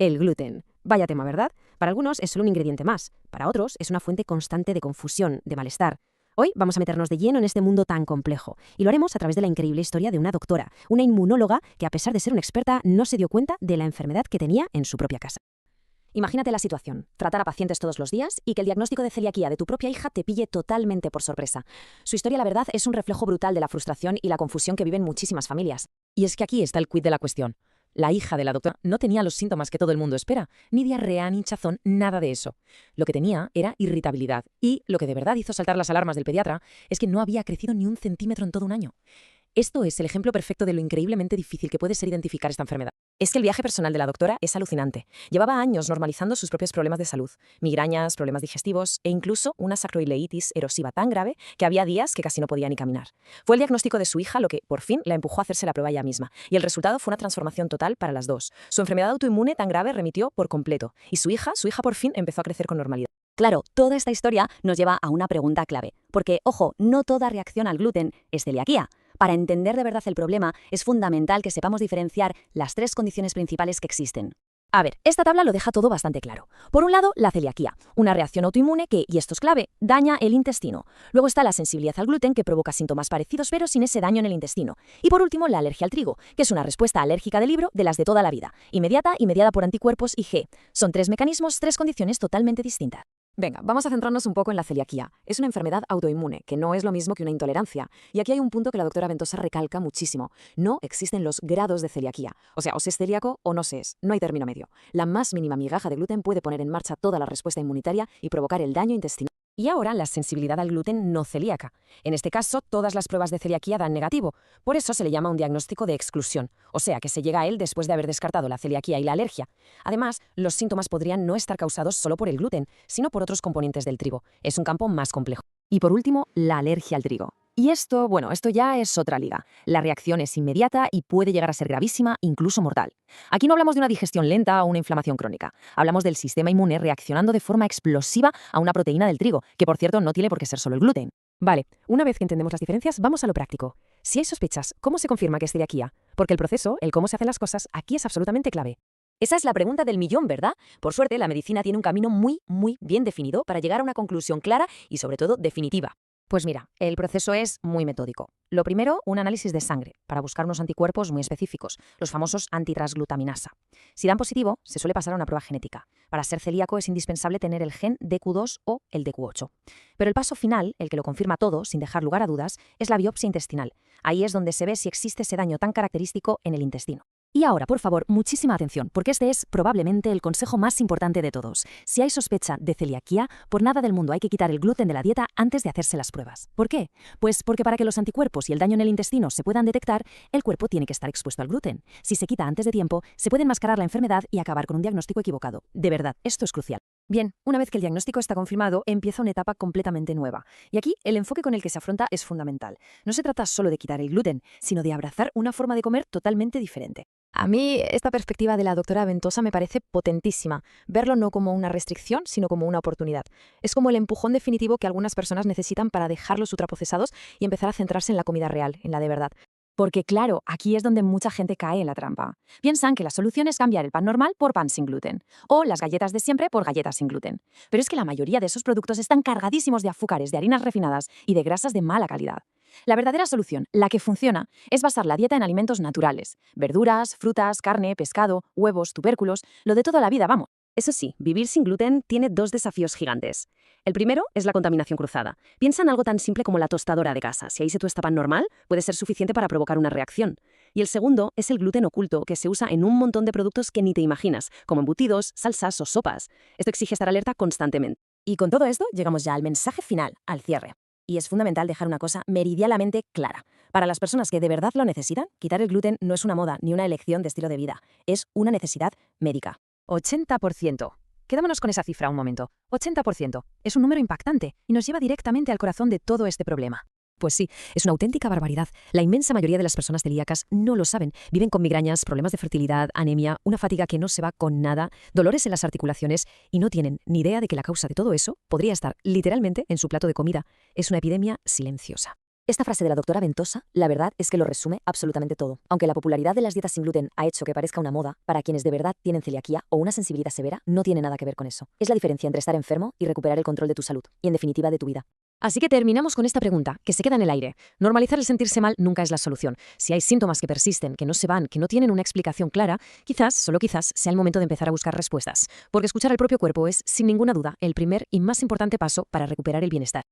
El gluten. Vaya tema, ¿verdad? Para algunos es solo un ingrediente más, para otros es una fuente constante de confusión, de malestar. Hoy vamos a meternos de lleno en este mundo tan complejo, y lo haremos a través de la increíble historia de una doctora, una inmunóloga que a pesar de ser una experta no se dio cuenta de la enfermedad que tenía en su propia casa. Imagínate la situación, tratar a pacientes todos los días y que el diagnóstico de celiaquía de tu propia hija te pille totalmente por sorpresa. Su historia, la verdad, es un reflejo brutal de la frustración y la confusión que viven muchísimas familias. Y es que aquí está el quid de la cuestión. La hija de la doctora no tenía los síntomas que todo el mundo espera, ni diarrea, ni hinchazón, nada de eso. Lo que tenía era irritabilidad, y lo que de verdad hizo saltar las alarmas del pediatra es que no había crecido ni un centímetro en todo un año. Esto es el ejemplo perfecto de lo increíblemente difícil que puede ser identificar esta enfermedad. Es que el viaje personal de la doctora es alucinante. Llevaba años normalizando sus propios problemas de salud, migrañas, problemas digestivos e incluso una sacroileitis erosiva tan grave que había días que casi no podía ni caminar. Fue el diagnóstico de su hija lo que, por fin, la empujó a hacerse la prueba ella misma, y el resultado fue una transformación total para las dos. Su enfermedad autoinmune tan grave remitió por completo, y su hija por fin empezó a crecer con normalidad. Claro, toda esta historia nos lleva a una pregunta clave, porque, ojo, no toda reacción al gluten es celiaquía. Para entender de verdad el problema, es fundamental que sepamos diferenciar las tres condiciones principales que existen. A ver, esta tabla lo deja todo bastante claro. Por un lado, la celiaquía, una reacción autoinmune que, y esto es clave, daña el intestino. Luego está la sensibilidad al gluten, que provoca síntomas parecidos pero sin ese daño en el intestino. Y por último, la alergia al trigo, que es una respuesta alérgica del libro de las de toda la vida, inmediata y mediada por anticuerpos Ig. Son tres mecanismos, tres condiciones totalmente distintas. Venga, vamos a centrarnos un poco en la celiaquía. Es una enfermedad autoinmune, que no es lo mismo que una intolerancia. Y aquí hay un punto que la doctora Ventosa recalca muchísimo. No existen los grados de celiaquía. O sea, o se es celíaco o no se es. No hay término medio. La más mínima migaja de gluten puede poner en marcha toda la respuesta inmunitaria y provocar el daño intestinal. Y ahora la sensibilidad al gluten no celíaca. En este caso, todas las pruebas de celiaquía dan negativo. Por eso se le llama un diagnóstico de exclusión. O sea, que se llega a él después de haber descartado la celiaquía y la alergia. Además, los síntomas podrían no estar causados solo por el gluten, sino por otros componentes del trigo. Es un campo más complejo. Y por último, la alergia al trigo. Y esto ya es otra liga. La reacción es inmediata y puede llegar a ser gravísima, incluso mortal. Aquí no hablamos de una digestión lenta o una inflamación crónica. Hablamos del sistema inmune reaccionando de forma explosiva a una proteína del trigo, que por cierto no tiene por qué ser solo el gluten. Vale, una vez que entendemos las diferencias, vamos a lo práctico. Si hay sospechas, ¿cómo se confirma que es celiaquía? Porque el proceso, el cómo se hacen las cosas, aquí es absolutamente clave. Esa es la pregunta del millón, ¿verdad? Por suerte, la medicina tiene un camino muy bien definido para llegar a una conclusión clara y sobre todo definitiva. Pues mira, el proceso es muy metódico. Lo primero, un análisis de sangre, para buscar unos anticuerpos muy específicos, los famosos antitransglutaminasa. Si dan positivo, se suele pasar a una prueba genética. Para ser celíaco es indispensable tener el gen DQ2 o el DQ8. Pero el paso final, el que lo confirma todo, sin dejar lugar a dudas, es la biopsia intestinal. Ahí es donde se ve si existe ese daño tan característico en el intestino. Y ahora, por favor, muchísima atención, porque este es probablemente el consejo más importante de todos. Si hay sospecha de celiaquía, por nada del mundo hay que quitar el gluten de la dieta antes de hacerse las pruebas. ¿Por qué? Pues porque para que los anticuerpos y el daño en el intestino se puedan detectar, el cuerpo tiene que estar expuesto al gluten. Si se quita antes de tiempo, se puede enmascarar la enfermedad y acabar con un diagnóstico equivocado. De verdad, esto es crucial. Bien, una vez que el diagnóstico está confirmado, empieza una etapa completamente nueva. Y aquí el enfoque con el que se afronta es fundamental. No se trata solo de quitar el gluten, sino de abrazar una forma de comer totalmente diferente. A mí esta perspectiva de la doctora Ventosa me parece potentísima. Verlo no como una restricción, sino como una oportunidad. Es como el empujón definitivo que algunas personas necesitan para dejar los ultraprocesados y empezar a centrarse en la comida real, en la de verdad. Porque claro, aquí es donde mucha gente cae en la trampa. Piensan que la solución es cambiar el pan normal por pan sin gluten, o las galletas de siempre por galletas sin gluten. Pero es que la mayoría de esos productos están cargadísimos de azúcares, de harinas refinadas y de grasas de mala calidad. La verdadera solución, la que funciona, es basar la dieta en alimentos naturales. Verduras, frutas, carne, pescado, huevos, tubérculos, lo de toda la vida, vamos. Eso sí, vivir sin gluten tiene dos desafíos gigantes. El primero es la contaminación cruzada. Piensa en algo tan simple como la tostadora de casa. Si ahí se tuesta pan normal, puede ser suficiente para provocar una reacción. Y el segundo es el gluten oculto, que se usa en un montón de productos que ni te imaginas, como embutidos, salsas o sopas. Esto exige estar alerta constantemente. Y con todo esto llegamos ya al mensaje final, al cierre. Y es fundamental dejar una cosa meridianamente clara. Para las personas que de verdad lo necesitan, quitar el gluten no es una moda ni una elección de estilo de vida. Es una necesidad médica. 80%. Quedémonos con esa cifra un momento. 80%. Es un número impactante y nos lleva directamente al corazón de todo este problema. Pues sí, es una auténtica barbaridad. La inmensa mayoría de las personas celíacas no lo saben. Viven con migrañas, problemas de fertilidad, anemia, una fatiga que no se va con nada, dolores en las articulaciones y no tienen ni idea de que la causa de todo eso podría estar literalmente en su plato de comida. Es una epidemia silenciosa. Esta frase de la doctora Ventosa, la verdad es que lo resume absolutamente todo. Aunque la popularidad de las dietas sin gluten ha hecho que parezca una moda, para quienes de verdad tienen celiaquía o una sensibilidad severa, no tiene nada que ver con eso. Es la diferencia entre estar enfermo y recuperar el control de tu salud, y en definitiva de tu vida. Así que terminamos con esta pregunta, que se queda en el aire. Normalizar el sentirse mal nunca es la solución. Si hay síntomas que persisten, que no se van, que no tienen una explicación clara, quizás, solo quizás, sea el momento de empezar a buscar respuestas. Porque escuchar al propio cuerpo es, sin ninguna duda, el primer y más importante paso para recuperar el bienestar.